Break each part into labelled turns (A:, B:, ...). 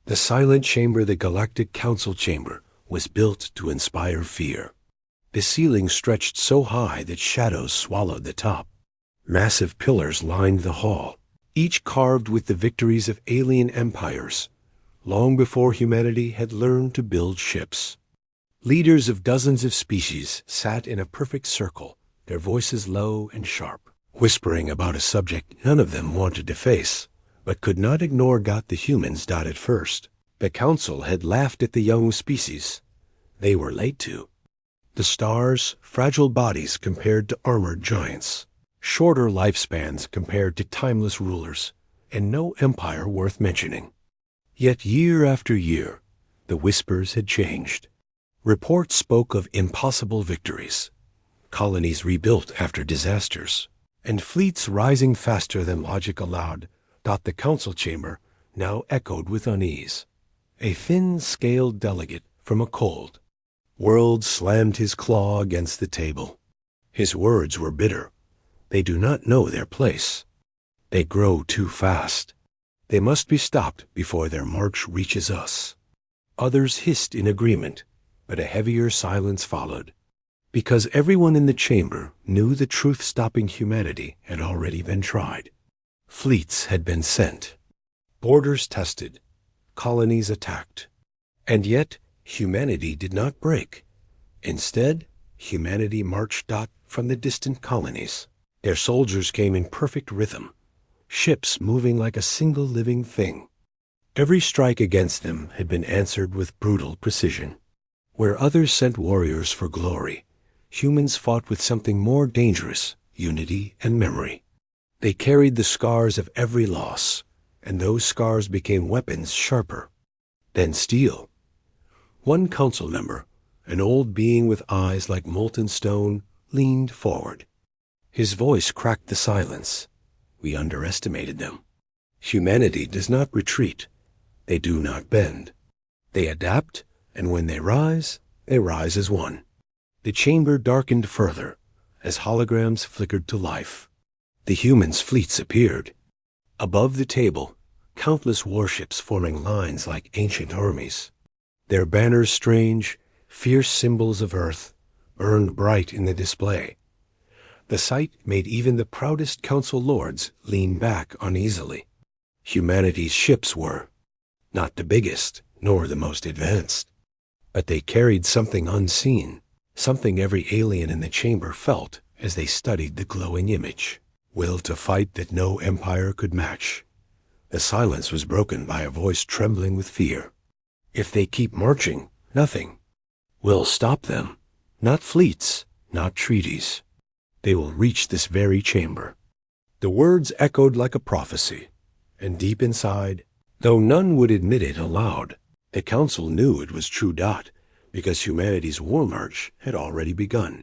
A: The silent chamber, the Galactic Council chamber, was built to inspire fear. The ceiling stretched so high that shadows swallowed the top. Massive pillars lined the hall, each carved with the victories of alien empires, long before humanity had learned to build ships. Leaders of dozens of species sat in a perfect circle, their voices low and sharp, whispering about a subject none of them wanted to face, but could not ignore. Got the humans. At first, the council had laughed at the young species. They were late to. The stars, fragile bodies compared to armored giants, shorter lifespans compared to timeless rulers, and no empire worth mentioning. Yet year after year, the whispers had changed. Reports spoke of impossible victories, colonies rebuilt after disasters, and fleets rising faster than logic allowed. The council chamber now echoed with unease. A thin-scaled delegate from a cold world slammed his claw against the table. His words were bitter. They do not know their place. They grow too fast. They must be stopped before their march reaches us. Others hissed in agreement, but a heavier silence followed, because everyone in the chamber knew the truth. Stopping humanity had already been tried. Fleets had been sent, borders tested, colonies attacked, and yet humanity did not break. Instead, humanity marched out from the distant colonies. Their soldiers came in perfect rhythm, ships moving like a single living thing. Every strike against them had been answered with brutal precision. Where others sent warriors for glory, humans fought with something more dangerous: unity and memory. They carried the scars of every loss, and those scars became weapons sharper than steel. One council member, an old being with eyes like molten stone, leaned forward. His voice cracked the silence. We underestimated them. Humanity does not retreat. They do not bend. They adapt, and when they rise as one. The chamber darkened further as holograms flickered to life. The humans' fleets appeared. Above the table, countless warships forming lines like ancient armies. Their banners, strange, fierce symbols of Earth, burned bright in the display. The sight made even the proudest council lords lean back uneasily. Humanity's ships were not the biggest, nor the most advanced, but they carried something unseen, something every alien in the chamber felt as they studied the glowing image. Will to fight that no empire could match. The silence was broken by a voice trembling with fear. If they keep marching, nothing will stop them. Not fleets, not treaties. They will reach this very chamber. The words echoed like a prophecy, and deep inside, though none would admit it aloud, the council knew it was true. Because humanity's war march had already begun.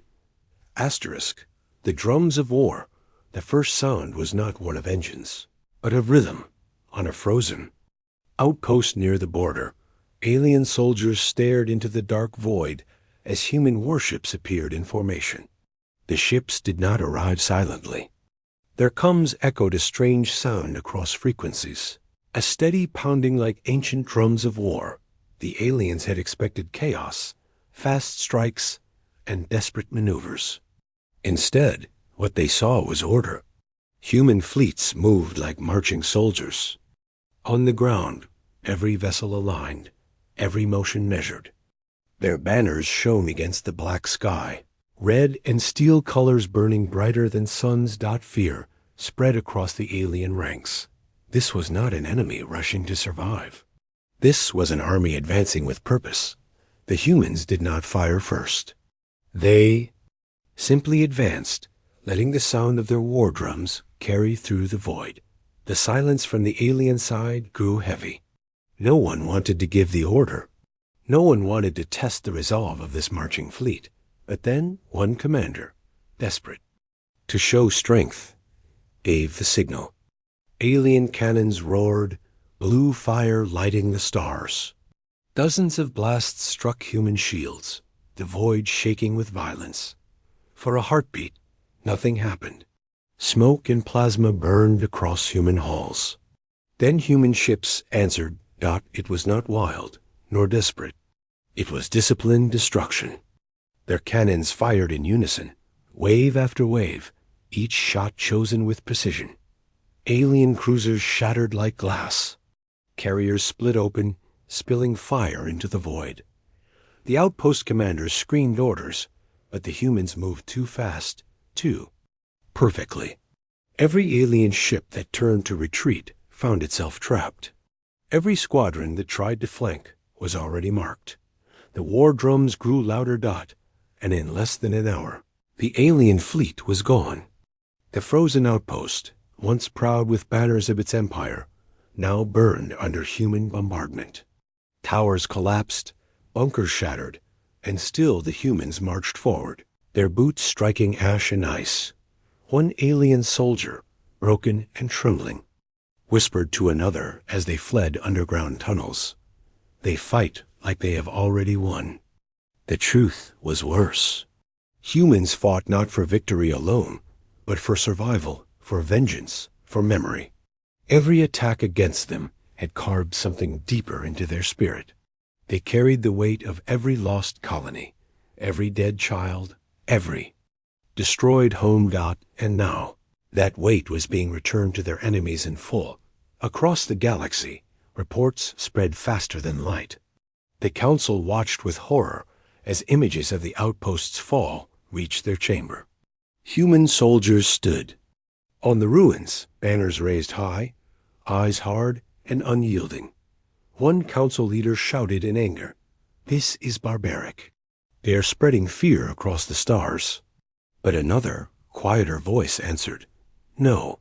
A: Asterisk, the drums of war. The first sound was not one of engines, but of rhythm. On a frozen outpost near the border, alien soldiers stared into the dark void as human warships appeared in formation. The ships did not arrive silently. Their coms echoed a strange sound across frequencies, a steady pounding like ancient drums of war. The aliens had expected chaos, fast strikes, and desperate maneuvers. Instead, what they saw was order. Human fleets moved like marching soldiers. On the ground, every vessel aligned, every motion measured. Their banners shone against the black sky, red and steel colors burning brighter than suns. Fear spread across the alien ranks. This was not an enemy rushing to survive. This was an army advancing with purpose. The humans did not fire first. They simply advanced, letting the sound of their war drums carry through the void. The silence from the alien side grew heavy. No one wanted to give the order. No one wanted to test the resolve of this marching fleet. But then one commander, desperate to show strength, gave the signal. Alien cannons roared, blue fire lighting the stars. Dozens of blasts struck human shields, the void shaking with violence. For a heartbeat, nothing happened. Smoke and plasma burned across human halls. Then human ships answered It was not wild, nor desperate. It was disciplined destruction. Their cannons fired in unison, wave after wave, each shot chosen with precision. Alien cruisers shattered like glass. Carriers split open, spilling fire into the void. The outpost commanders screamed orders, but the humans moved too fast, too perfectly. Every alien ship that turned to retreat found itself trapped. Every squadron that tried to flank was already marked. The war drums grew louder. And in less than an hour, the alien fleet was gone. The frozen outpost, once proud with banners of its empire, now burned under human bombardment. Towers collapsed, bunkers shattered, and still the humans marched forward, their boots striking ash and ice. One alien soldier, broken and trembling, whispered to another as they fled underground tunnels, "They fight like they have already won." The truth was worse. Humans fought not for victory alone, but for survival, for vengeance, for memory. Every attack against them had carved something deeper into their spirit. They carried the weight of every lost colony, every dead child, every destroyed home. And now, that weight was being returned to their enemies in full. Across the galaxy, reports spread faster than light. The Council watched with horror as images of the outpost's fall reached their chamber. Human soldiers stood. On the ruins, banners raised high, eyes hard and unyielding. One council leader shouted in anger, "This is barbaric. They are spreading fear across the stars." But another, quieter voice answered, "No,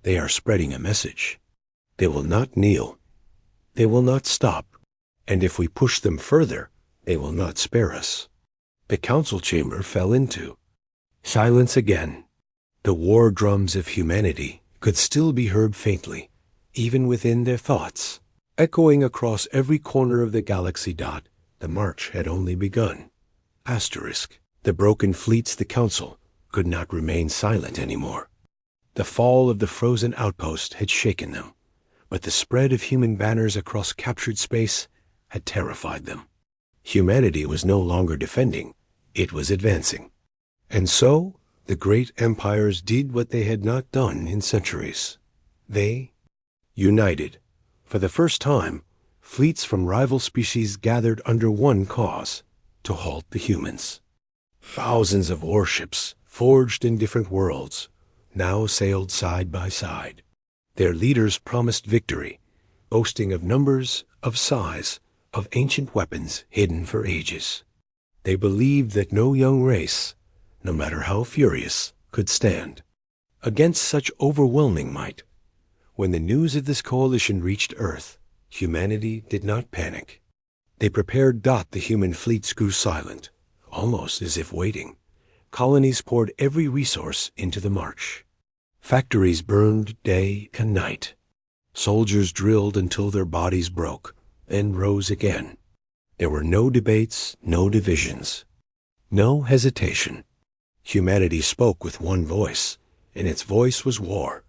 A: they are spreading a message. They will not kneel. They will not stop. And if we push them further, they will not spare us." The council chamber fell into silence again. The war drums of humanity could still be heard faintly, even within their thoughts, echoing across every corner of the galaxy. The march had only begun. The broken fleets, the council, could not remain silent anymore. The fall of the frozen outpost had shaken them, but the spread of human banners across captured space had terrified them. Humanity was no longer defending, it was advancing. And so, the great empires did what they had not done in centuries. They united. For the first time, fleets from rival species gathered under one cause: to halt the humans. Thousands of warships, forged in different worlds, now sailed side by side. Their leaders promised victory, boasting of numbers, of size, of ancient weapons hidden for ages. They believed that no young race, no matter how furious, could stand against such overwhelming might. When the news of this coalition reached Earth, humanity did not panic. They prepared. The human fleets grew silent, almost as if waiting. Colonies poured every resource into the march. Factories burned day and night. Soldiers drilled until their bodies broke, then rose again. There were no debates, no divisions, no hesitation. Humanity spoke with one voice, and its voice was war.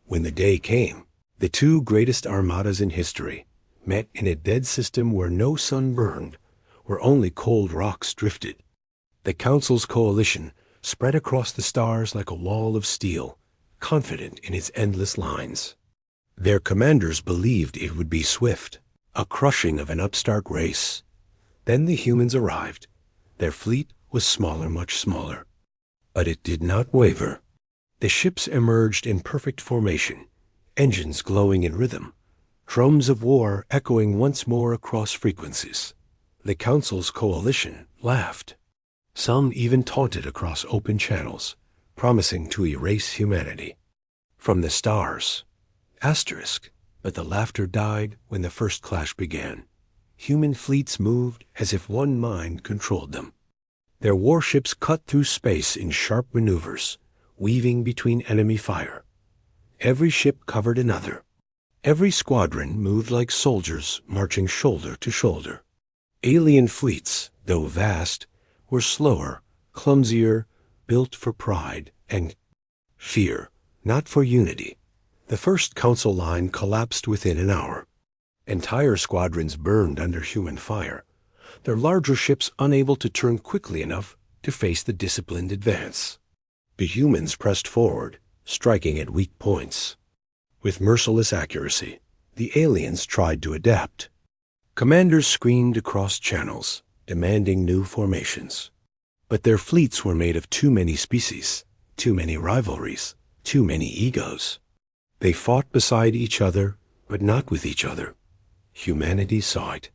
A: When the day came, the two greatest armadas in history met in a dead system where no sun burned, where only cold rocks drifted. The Council's coalition spread across the stars like a wall of steel, confident in its endless lines. Their commanders believed it would be swift, a crushing of an upstart race. Then the humans arrived. Their fleet was smaller, much smaller. But it did not waver. The ships emerged in perfect formation, engines glowing in rhythm, drums of war echoing once more across frequencies. The Council's coalition laughed. Some even taunted across open channels, promising to erase humanity from the stars. But the laughter died when the first clash began. Human fleets moved as if one mind controlled them. Their warships cut through space in sharp maneuvers, weaving between enemy fire. Every ship covered another. Every squadron moved like soldiers marching shoulder to shoulder. Alien fleets, though vast, were slower, clumsier, built for pride and fear, not for unity. The first council line collapsed within an hour. Entire squadrons burned under human fire, their larger ships unable to turn quickly enough to face the disciplined advance. The humans pressed forward, striking at weak points. With merciless accuracy, the aliens tried to adapt. Commanders screamed across channels, demanding new formations. But their fleets were made of too many species, too many rivalries, too many egos. They fought beside each other, but not with each other. Humanity saw it.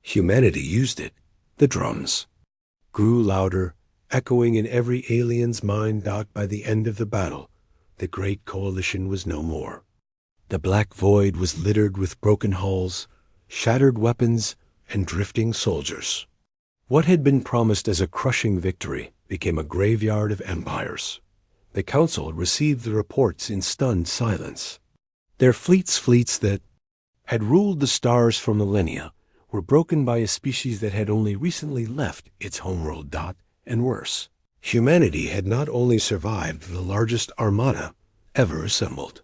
A: Humanity used it. The drums grew louder, echoing in every alien's mind. By the end of the battle, the Great Coalition was no more. The black void was littered with broken hulls, shattered weapons, and drifting soldiers. What had been promised as a crushing victory became a graveyard of empires. The Council received the reports in stunned silence. Their fleets that had ruled the stars for millennia were broken by a species that had only recently left its homeworld. And worse, humanity had not only survived the largest armada ever assembled.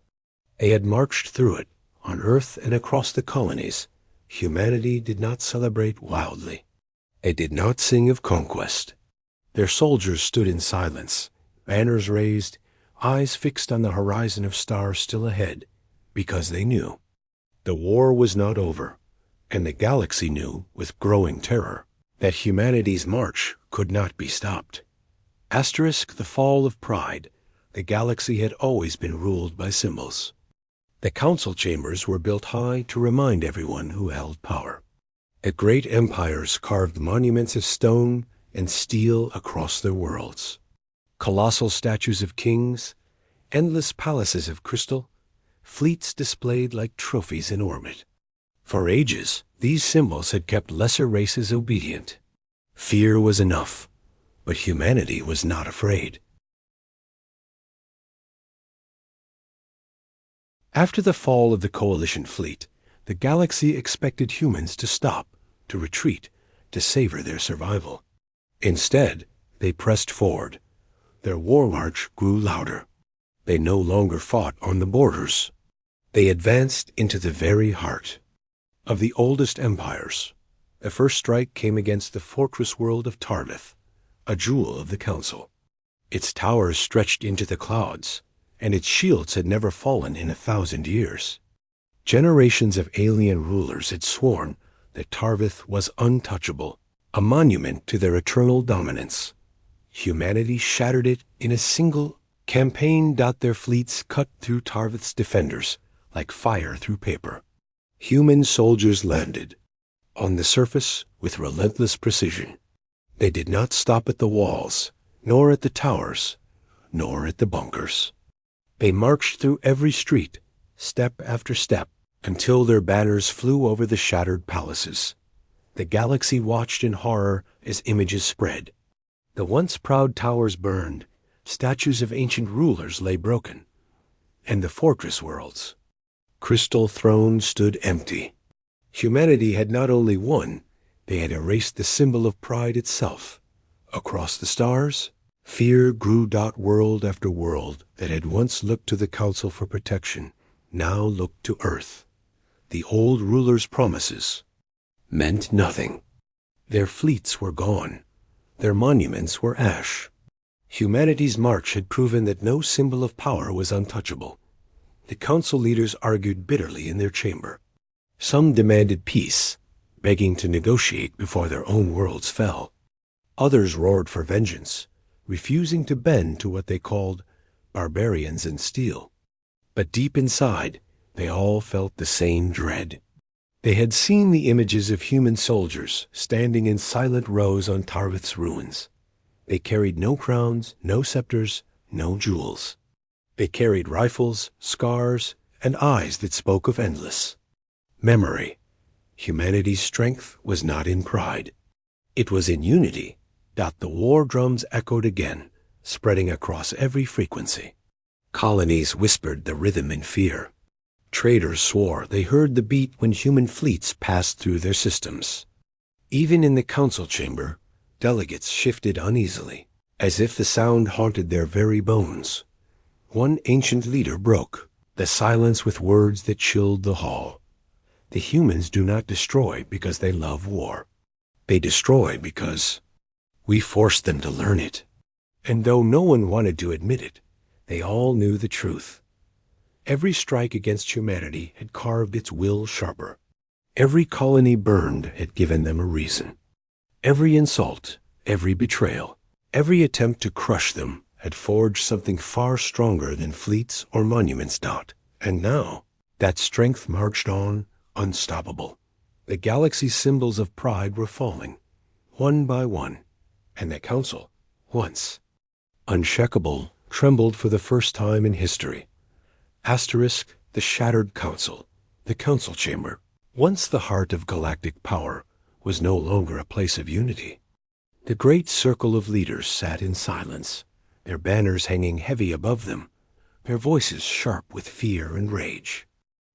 A: They had marched through it, on Earth and across the colonies. Humanity did not celebrate wildly. They did not sing of conquest. Their soldiers stood in silence, banners raised, eyes fixed on the horizon of stars still ahead, because they knew the war was not over, and the galaxy knew with growing terror that humanity's march could not be stopped. Asterisk the fall of pride. The galaxy had always been ruled by symbols. The council chambers were built high to remind everyone who held power. The great empires carved monuments of stone and steel across their worlds. Colossal statues of kings, endless palaces of crystal, fleets displayed like trophies in orbit. For ages, these symbols had kept lesser races obedient. Fear was enough, but humanity was not afraid. After the fall of the Coalition fleet, the galaxy expected humans to stop, to retreat, to savor their survival. Instead, they pressed forward. Their war march grew louder. They no longer fought on the borders. They advanced into the very heart of the oldest empires. The first strike came against the fortress world of Tarvith, a jewel of the Council. Its towers stretched into the clouds, and its shields had never fallen in 1,000 years. Generations of alien rulers had sworn that Tarvith was untouchable, a monument to their eternal dominance. Humanity shattered it in a single campaign. Their fleets cut through Tarvith's defenders like fire through paper. Human soldiers landed on the surface with relentless precision. They did not stop at the walls, nor at the towers, nor at the bunkers. They marched through every street, step after step, until their banners flew over the shattered palaces. The galaxy watched in horror as images spread. The once proud towers burned, statues of ancient rulers lay broken, and the fortress worlds, crystal thrones, stood empty. Humanity had not only won, they had erased the symbol of pride itself. Across the stars, fear grew. World after world that had once looked to the Council for protection now looked to Earth. The old rulers' promises meant nothing. Their fleets were gone. Their monuments were ash. Humanity's march had proven that no symbol of power was untouchable. The Council leaders argued bitterly in their chamber. Some demanded peace, begging to negotiate before their own worlds fell. Others roared for vengeance, refusing to bend to what they called barbarians in steel. But deep inside, they all felt the same dread. They had seen the images of human soldiers standing in silent rows on Tarvith's ruins. They carried no crowns, no scepters, no jewels. They carried rifles, scars, and eyes that spoke of endless memory. Humanity's strength was not in pride. It was in unity. The war drums echoed again, spreading across every frequency. Colonies whispered the rhythm in fear. Traders swore they heard the beat when human fleets passed through their systems. Even in the council chamber, delegates shifted uneasily, as if the sound haunted their very bones. One ancient leader broke the silence with words that chilled the hall. The humans do not destroy because they love war. They destroy because we forced them to learn it. And though no one wanted to admit it, they all knew the truth. Every strike against humanity had carved its will sharper. Every colony burned had given them a reason. Every insult, every betrayal, every attempt to crush them had forged something far stronger than fleets or monuments. And now, that strength marched on, unstoppable. The galaxy's symbols of pride were falling, one by one, and the Council, once unshakable, trembled for the first time in history. Asterisk, the shattered council, the council chamber. Once the heart of galactic power was no longer a place of unity. The great circle of leaders sat in silence, their banners hanging heavy above them, their voices sharp with fear and rage.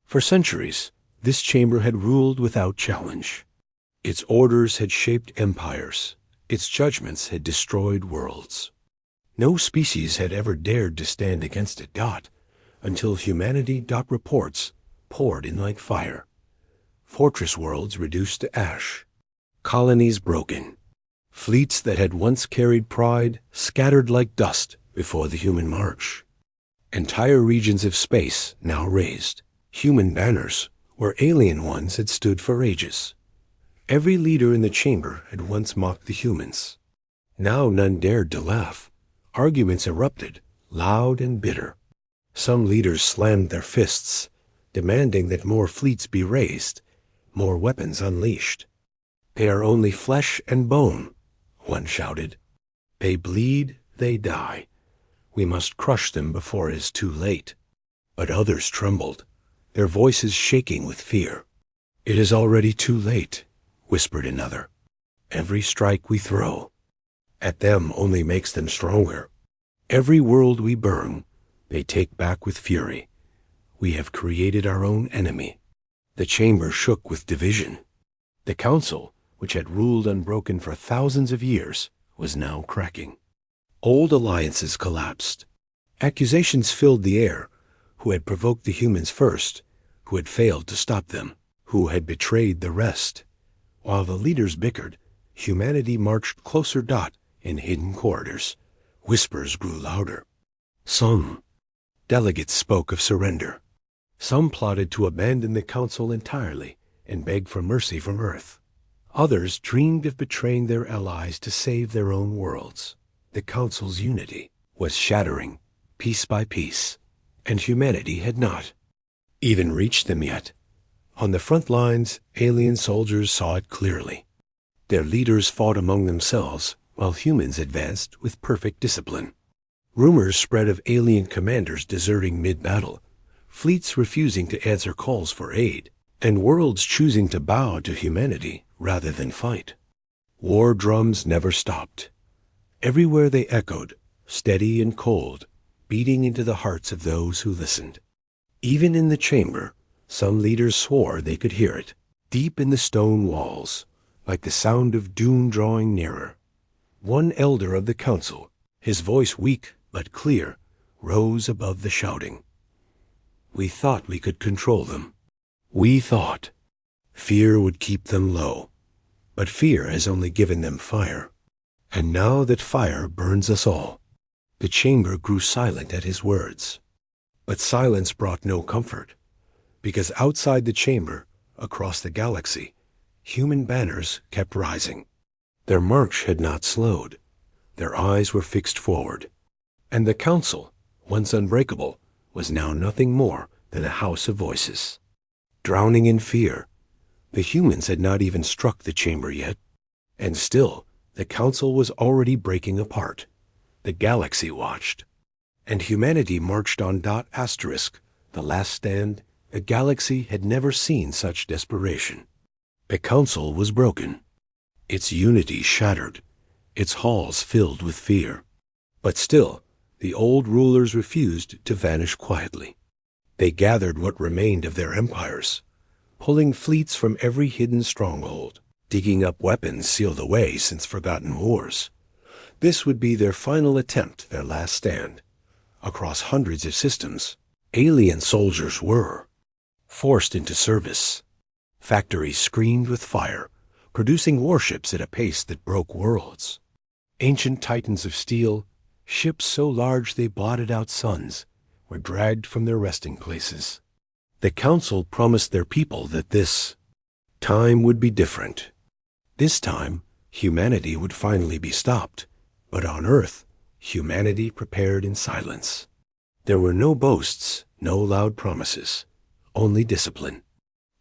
A: For centuries, this chamber had ruled without challenge. Its orders had shaped empires. Its judgments had destroyed worlds. No species had ever dared to stand against it. Until humanity. Reports poured in like fire. Fortress worlds reduced to ash. Colonies broken. Fleets that had once carried pride scattered like dust before the human march. Entire regions of space now raised. Human banners where alien ones had stood for ages. Every leader in the chamber had once mocked the humans. Now none dared to laugh. Arguments erupted, loud and bitter. Some leaders slammed their fists, demanding that more fleets be raised, more weapons unleashed. They are only flesh and bone, one shouted. They bleed, they die. We must crush them before it is too late. But others trembled, their voices shaking with fear. It is already too late, whispered another. Every strike we throw at them only makes them stronger. Every world we burn, they take back with fury. We have created our own enemy. The chamber shook with division. The council, which had ruled unbroken for thousands of years, was now cracking. Old alliances collapsed. Accusations filled the air. Who had provoked the humans first? Who had failed to stop them? Who had betrayed the rest? While the leaders bickered, humanity marched closer. In hidden corridors, whispers grew louder. Some delegates spoke of surrender. Some plotted to abandon the council entirely and beg for mercy from Earth. Others dreamed of betraying their allies to save their own worlds. The council's unity was shattering, piece by piece, and humanity had not even reached them yet. On the front lines, alien soldiers saw it clearly. Their leaders fought among themselves, while humans advanced with perfect discipline. Rumors spread of alien commanders deserting mid-battle, fleets refusing to answer calls for aid, and worlds choosing to bow to humanity rather than fight. War drums never stopped. Everywhere they echoed, steady and cold, beating into the hearts of those who listened. Even in the chamber, some leaders swore they could hear it, deep in the stone walls, like the sound of doom drawing nearer. One elder of the council, his voice weak but clear, rose above the shouting. We thought we could control them. We thought fear would keep them low. But fear has only given them fire. And now that fire burns us all. The chamber grew silent at his words. But silence brought no comfort, because outside the chamber, across the galaxy, human banners kept rising. Their march had not slowed. Their eyes were fixed forward. And the council, once unbreakable, was now nothing more than a house of voices. Drowning in fear, the humans had not even struck the chamber yet. And still, the council was already breaking apart. The galaxy watched. And humanity marched on. Asterisk, the last stand. The galaxy had never seen such desperation. The council was broken. Its unity shattered, its halls filled with fear. But still, the old rulers refused to vanish quietly. They gathered what remained of their empires, pulling fleets from every hidden stronghold, digging up weapons sealed away since forgotten wars. This would be their final attempt, their last stand. Across hundreds of systems, alien soldiers were forced into service. Factories screamed with fire, producing warships at a pace that broke worlds. Ancient titans of steel, ships so large they blotted out suns, were dragged from their resting places. The council promised their people that this time would be different. This time, humanity would finally be stopped, but on Earth, humanity prepared in silence. There were no boasts, no loud promises, only discipline,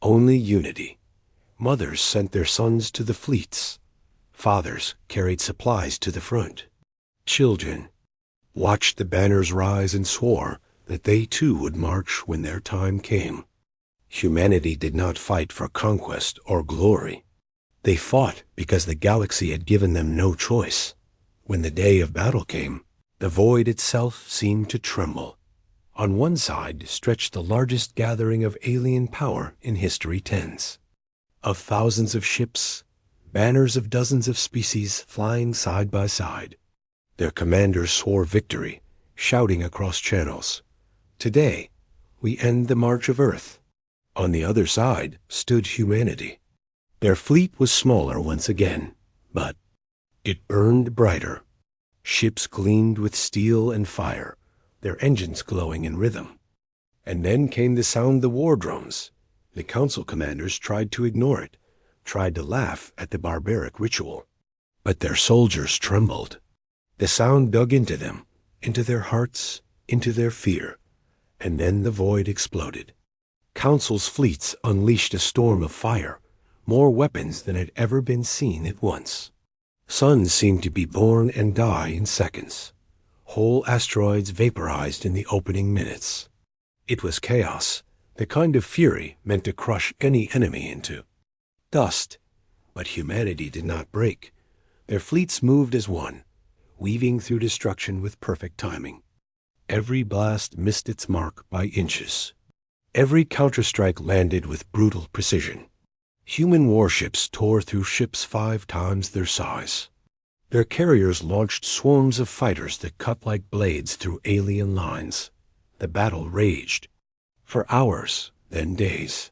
A: only unity. Mothers sent their sons to the fleets. Fathers carried supplies to the front. Children watched the banners rise and swore that they too would march when their time came. Humanity did not fight for conquest or glory. They fought because the galaxy had given them no choice. When the day of battle came, the void itself seemed to tremble. On one side stretched the largest gathering of alien power in history tens. Of thousands of ships, banners of dozens of species flying side by side. Their commanders swore victory, shouting across channels, "Today, we end the march of Earth." On the other side stood humanity. Their fleet was smaller once again, but it burned brighter. Ships gleamed with steel and fire, their engines glowing in rhythm. And then came the sound the war drums. The council commanders tried to ignore it, tried to laugh at the barbaric ritual. But their soldiers trembled. The sound dug into them, into their hearts, into their fear. And then the void exploded. Council's fleets unleashed a storm of fire, more weapons than had ever been seen at once. Suns seemed to be born and die in seconds. Whole asteroids vaporized in the opening minutes. It was chaos, the kind of fury meant to crush any enemy into dust. But humanity did not break. Their fleets moved as one, weaving through destruction with perfect timing. Every blast missed its mark by inches. Every counterstrike landed with brutal precision. Human warships tore through ships 5 times their size. Their carriers launched swarms of fighters that cut like blades through alien lines. The battle raged. For hours, then days.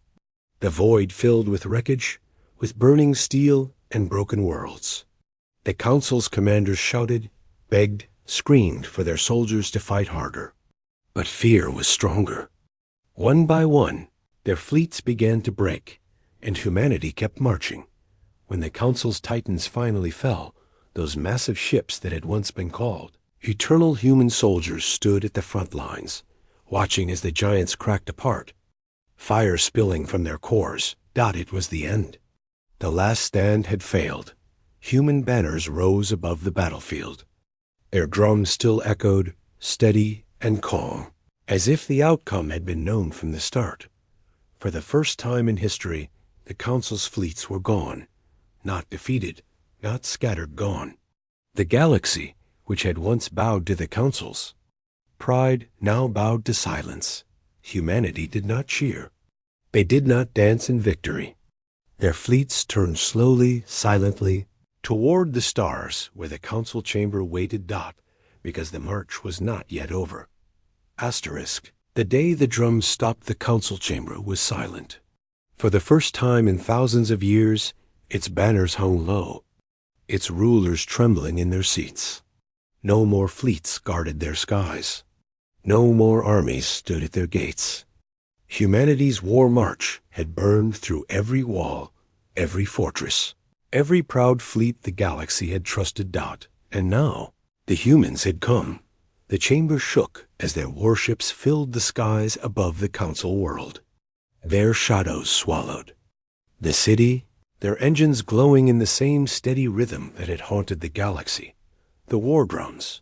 A: The void filled with wreckage, with burning steel and broken worlds. The council's commanders shouted, begged, screamed for their soldiers to fight harder. But fear was stronger. One by one, their fleets began to break, and humanity kept marching. When the council's titans finally fell, those massive ships that had once been called eternal human soldiers stood at the front lines, watching as the giants cracked apart. Fire spilling from their cores, it was the end. The last stand had failed. Human banners rose above the battlefield. Their drums still echoed, steady and calm, as if the outcome had been known from the start. For the first time in history, the council's fleets were gone. Not defeated, not scattered, gone. The galaxy, which had once bowed to the council's pride, now bowed to silence. Humanity did not cheer. They did not dance in victory. Their fleets turned slowly, silently, toward the stars where the council chamber waited, because the march was not yet over. Asterisk. The day the drums stopped, the council chamber was silent. For the first time in thousands of years, its banners hung low, its rulers trembling in their seats. No more fleets guarded their skies. No more armies stood at their gates. Humanity's war march had burned through every wall, every fortress, every proud fleet the galaxy had trusted. And now the humans had come. The chamber shook as their warships filled the skies above the council world. Their shadows swallowed. The city, their engines glowing in the same steady rhythm that had haunted the galaxy. The war drums.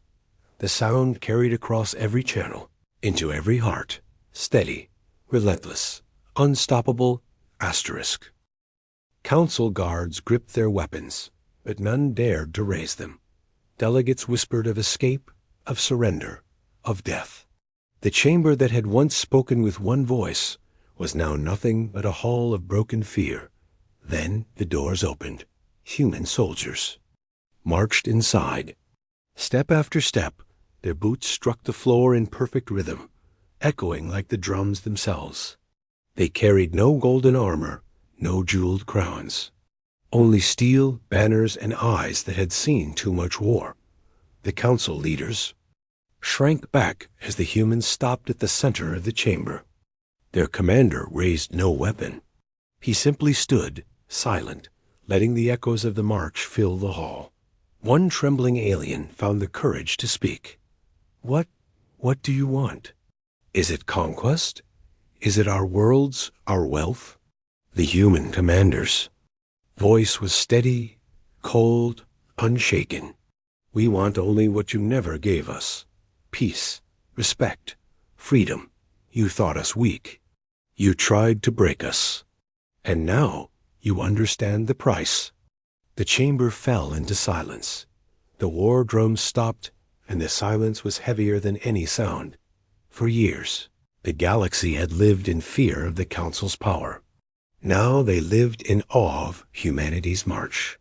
A: The sound carried across every channel, into every heart, steady, relentless, unstoppable, asterisk. Council guards gripped their weapons, but none dared to raise them. Delegates whispered of escape, of surrender, of death. The chamber that had once spoken with one voice was now nothing but a hall of broken fear. Then the doors opened. Human soldiers marched inside. Step after step, their boots struck the floor in perfect rhythm, echoing like the drums themselves. They carried no golden armor, no jeweled crowns. Only steel, banners, and eyes that had seen too much war. The council leaders shrank back as the humans stopped at the center of the chamber. Their commander raised no weapon. He simply stood, silent, letting the echoes of the march fill the hall. One trembling alien found the courage to speak. What do you want? Is it conquest? Is it our worlds, our wealth? The human commander's voice was steady, cold, unshaken. We want only what you never gave us. Peace, respect, freedom. You thought us weak. You tried to break us. And now you understand the price. The chamber fell into silence. The war drums stopped, and the silence was heavier than any sound. For years, the galaxy had lived in fear of the Council's power. Now they lived in awe of humanity's march.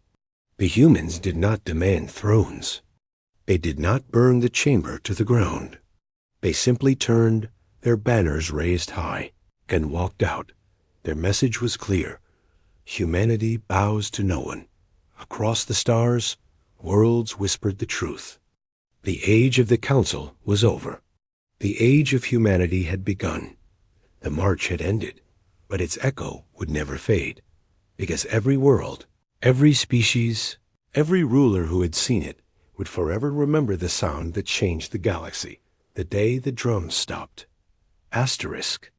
A: The humans did not demand thrones. They did not burn the chamber to the ground. They simply turned, their banners raised high, and walked out. Their message was clear. Humanity bows to no one. Across the stars, worlds whispered the truth. The age of the Council was over. The age of humanity had begun. The march had ended, but its echo would never fade, because every world, every species, every ruler who had seen it would forever remember the sound that changed the galaxy, the day the drums stopped. Asterisk.